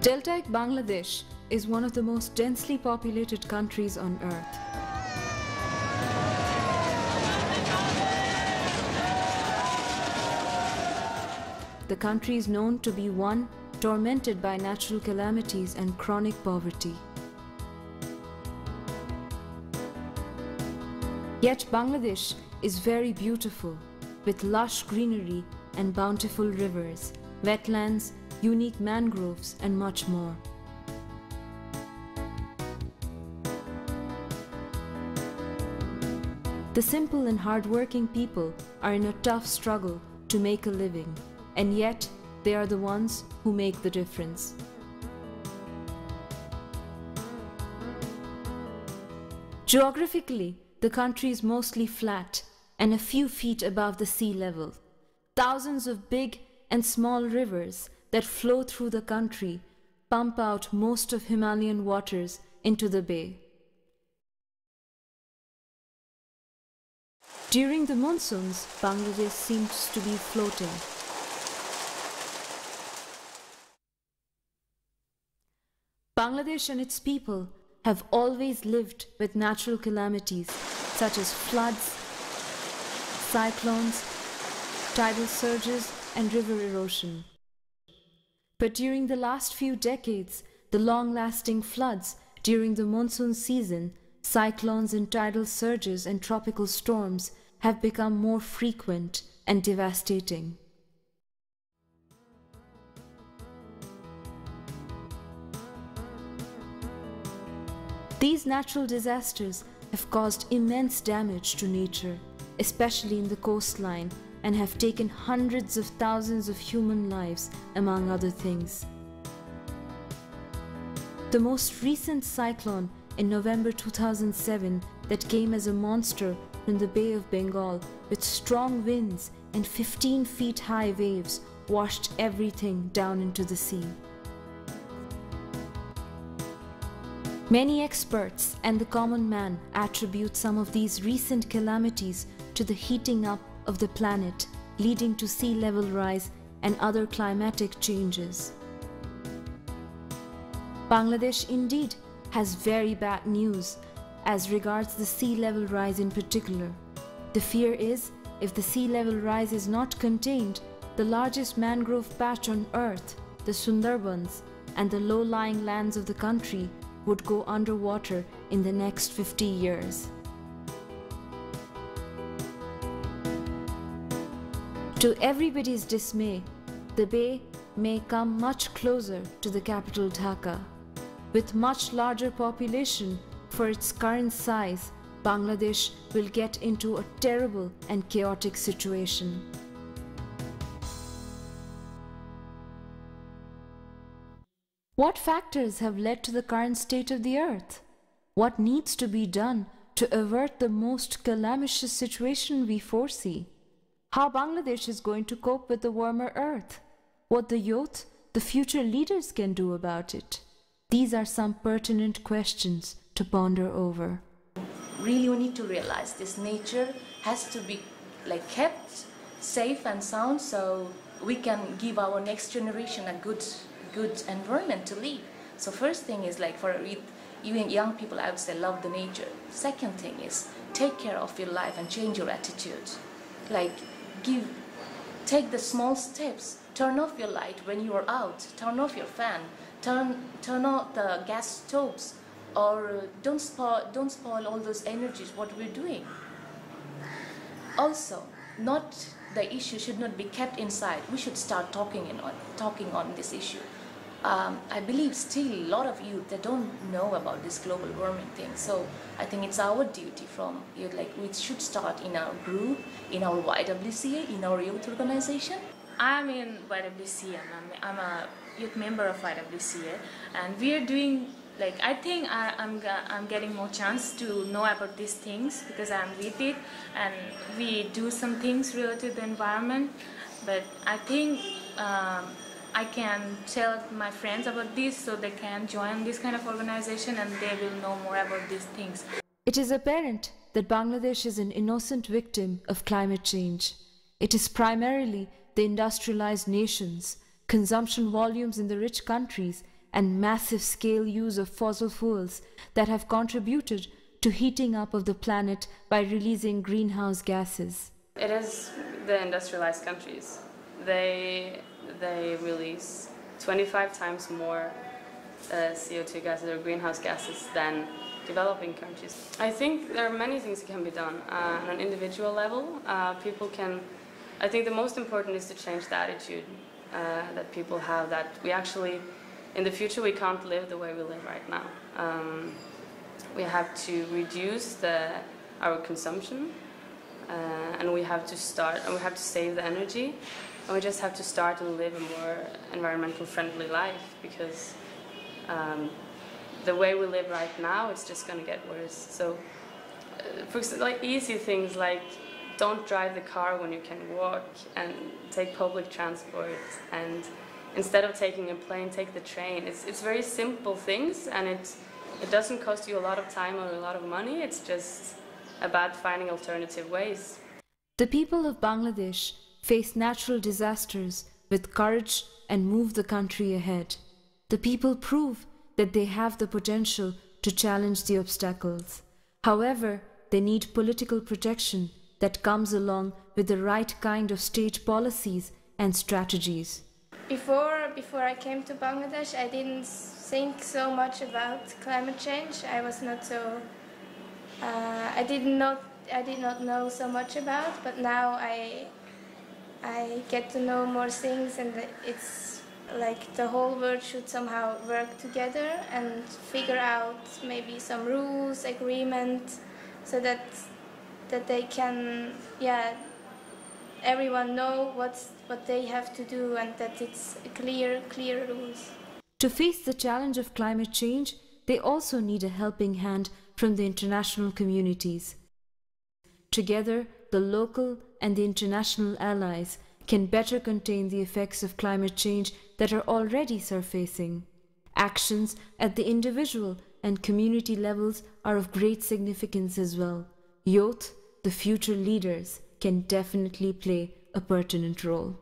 Deltaic Bangladesh is one of the most densely populated countries on earth. The country is known to be one tormented by natural calamities and chronic poverty. Yet Bangladesh is very beautiful, with lush greenery and bountiful rivers, wetlands, unique mangroves, and much more. The simple and hard-working people are in a tough struggle to make a living, and yet they are the ones who make the difference. Geographically, the country is mostly flat and a few feet above the sea level. Thousands of big and small rivers that flow through the country pump out most of Himalayan waters into the bay. During the monsoons, Bangladesh seems to be floating. Bangladesh and its people have always lived with natural calamities such as floods, cyclones, tidal surges, and river erosion. But during the last few decades, the long-lasting floods during the monsoon season, cyclones and tidal surges and tropical storms have become more frequent and devastating. These natural disasters have caused immense damage to nature, especially in the coastline, and have taken hundreds of thousands of human lives, among other things. The most recent cyclone in November 2007 that came as a monster from the Bay of Bengal with strong winds and 15 feet high waves washed everything down into the sea. Many experts and the common man attribute some of these recent calamities to the heating up of the planet, leading to sea level rise and other climatic changes. Bangladesh indeed has very bad news as regards the sea level rise in particular. The fear is, if the sea level rise is not contained, the largest mangrove patch on earth, the Sundarbans, and the low-lying lands of the country would go underwater in the next 50 years. To everybody's dismay, the bay may come much closer to the capital Dhaka. With much larger population for its current size, Bangladesh will get into a terrible and chaotic situation. What factors have led to the current state of the earth? What needs to be done to avert the most calamitous situation we foresee? How Bangladesh is going to cope with the warmer earth? What the youth, the future leaders can do about it? These are some pertinent questions to ponder over. Really, we need to realize this nature has to be kept safe and sound so we can give our next generation a good environment to live. So first thing is for even young people, I would say love the nature. Second thing is take care of your life and change your attitude. Take the small steps. Turn off your light when you are out. Turn off your fan. Turn off the gas stoves. Or don't spoil all those energies what we're doing. Also, the issue should not be kept inside. We should start talking on this issue. I believe still a lot of youth that don't know about this global warming thing. So I think it's our duty from youth, we should start in our group, in our YWCA, in our youth organization. I'm in YWCA. I'm a youth member of YWCA, and we are doing I think I'm getting more chance to know about these things because I'm with it, and we do some things related to the environment. But I think I can tell my friends about this so they can join this kind of organization and they will know more about these things. It is apparent that Bangladesh is an innocent victim of climate change. It is primarily the industrialized nations, consumption volumes in the rich countries, and massive scale use of fossil fuels that have contributed to heating up of the planet by releasing greenhouse gases. It is the industrialized countries. They release 25 times more CO2 gases or greenhouse gases than developing countries. I think there are many things that can be done on an individual level. I think the most important is to change the attitude that people have, that we actually, in the future, we can't live the way we live right now. We have to reduce our consumption, and we have to save the energy, and we just have to start and live a more environmental friendly life, because the way we live right now, it's just going to get worse. So, for example, like easy things like don't drive the car when you can walk, and take public transport, and instead of taking a plane, take the train. It's very simple things, and it doesn't cost you a lot of time or a lot of money. It's just about finding alternative ways. The people of Bangladesh face natural disasters with courage and move the country ahead. The people prove that they have the potential to challenge the obstacles. However, they need political protection that comes along with the right kind of state policies and strategies. Before I came to Bangladesh, I didn't think so much about climate change. I was not so. I did not know so much about, but now I get to know more things, and it's like the whole world should somehow work together and figure out maybe some rules, agreement, so that they can, everyone know what they have to do, and that it's clear rules. To face the challenge of climate change, they also need a helping hand from the international communities. Together, the local and the international allies can better contain the effects of climate change that are already surfacing. Actions at the individual and community levels are of great significance as well. Youth, the future leaders, can definitely play a pertinent role.